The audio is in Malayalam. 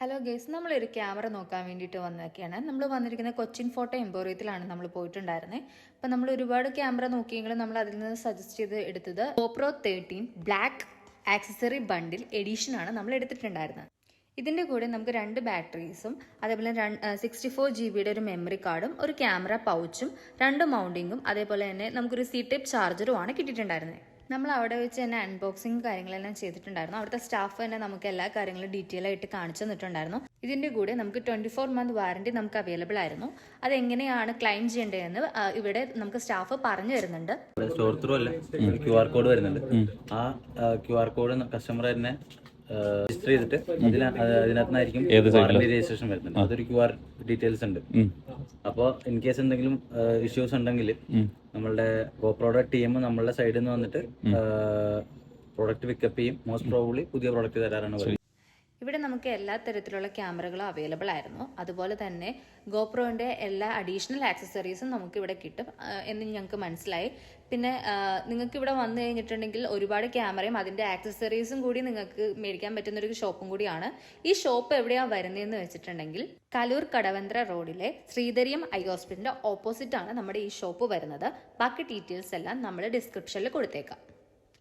ഹലോ ഗേസ്, നമ്മളൊരു ക്യാമറ നോക്കാൻ വേണ്ടിയിട്ട് വന്നതൊക്കെയാണ്. നമ്മൾ വന്നിരിക്കുന്ന കൊച്ചിൻ ഫോട്ടോ എംപോറിയത്തിലാണ് നമ്മൾ പോയിട്ടുണ്ടായിരുന്നത്. അപ്പം നമ്മൾ ഒരുപാട് ക്യാമറ നോക്കിയെങ്കിലും നമ്മൾ അതിൽ നിന്ന് സജസ്റ്റ് ചെയ്ത് എടുത്തത് GoPro 13 ബ്ലാക്ക് ആക്സസറി ബണ്ടിൽ എഡിഷൻ ആണ് നമ്മൾ എടുത്തിട്ടുണ്ടായിരുന്നത്. ഇതിൻ്റെ കൂടെ നമുക്ക് 2 ബാറ്ററീസും അതേപോലെ 64 GB ഒരു മെമ്മറി കാർഡും ഒരു ക്യാമറ പൗച്ചും 2 മൗണ്ടിങ്ങും അതേപോലെ തന്നെ നമുക്കൊരു C ടൈപ്പ് ചാർജറും ആണ് കിട്ടിയിട്ടുണ്ടായിരുന്നത്. നമ്മൾ അവിടെ വെച്ച് തന്നെ അൺബോക്സിങ് കാര്യങ്ങളെല്ലാം ചെയ്തിട്ടുണ്ടായിരുന്നു. അവിടുത്തെ സ്റ്റാഫ് തന്നെ നമുക്ക് എല്ലാ കാര്യങ്ങളും ഡീറ്റെയിൽ ആയിട്ട് കാണിച്ചു തന്നിട്ടുണ്ടായിരുന്നു. ഇതിൻ്റെ കൂടെ നമുക്ക് 24 മന്ത് വാറണ്ടി നമുക്ക് അവൈലബിൾ ആയിരുന്നു. അതെങ്ങനെയാണ് ക്ലെയിം ചെയ്യേണ്ടതെന്ന് ഇവിടെ നമുക്ക് സ്റ്റാഫ് പറഞ്ഞു തരുന്നുണ്ട്. സ്റ്റോർ ത്രൂ അല്ല, QR കോഡ് വരുന്നുണ്ട്. ആ QR കോഡ് കസ്റ്റമർ തന്നെ രജിസ്റ്റർ ചെയ്തിട്ട് അതിനകത്തുനിന്നായിരിക്കും വാറണ്ടി രജിസ്ട്രേഷൻ വരുന്നുണ്ട്. അതൊരു QR ഡീറ്റെയിൽസ് ഉണ്ട്. അപ്പോൾ ഇൻ കേസ് എന്തെങ്കിലും ഇഷ്യൂസ് ഉണ്ടെങ്കിൽ നമ്മളുടെ GoProയുടെ ടീം നമ്മളുടെ സൈഡിൽ നിന്ന് വന്നിട്ട് പ്രോഡക്റ്റ് പിക്കപ്പ് ചെയ്യും. മോസ്റ്റ് പ്രോബബ്ലി പുതിയ പ്രോഡക്റ്റ് തരാറാണ് പറയുന്നത്. ഇവിടെ നമുക്ക് എല്ലാ തരത്തിലുള്ള ക്യാമറകളും അവൈലബിൾ ആയിരുന്നു. അതുപോലെ തന്നെ GoProൻ്റെ എല്ലാ അഡീഷണൽ ആക്സസറീസും നമുക്ക് ഇവിടെ കിട്ടും എന്ന് ഞങ്ങൾക്ക് മനസ്സിലായി. പിന്നെ നിങ്ങൾക്ക് ഇവിടെ വന്നു കഴിഞ്ഞിട്ടുണ്ടെങ്കിൽ ഒരുപാട് ക്യാമറയും അതിൻ്റെ ആക്സസറീസും കൂടി നിങ്ങൾക്ക് മേടിക്കാൻ പറ്റുന്ന ഒരു ഷോപ്പും കൂടിയാണ്. ഈ ഷോപ്പ് എവിടെയാണ് വരുന്നതെന്ന് വെച്ചിട്ടുണ്ടെങ്കിൽ കലൂർ കടവന്ത്ര റോഡിലെ ശ്രീധരിയം ഐ ഹോസ്പിറ്റലിൻ്റെ ഓപ്പോസിറ്റ് ആണ് നമ്മുടെ ഈ ഷോപ്പ് വരുന്നത്. ബാക്കി ഡീറ്റെയിൽസ് എല്ലാം നമ്മൾ ഡിസ്ക്രിപ്ഷനിൽ കൊടുത്തേക്കാം.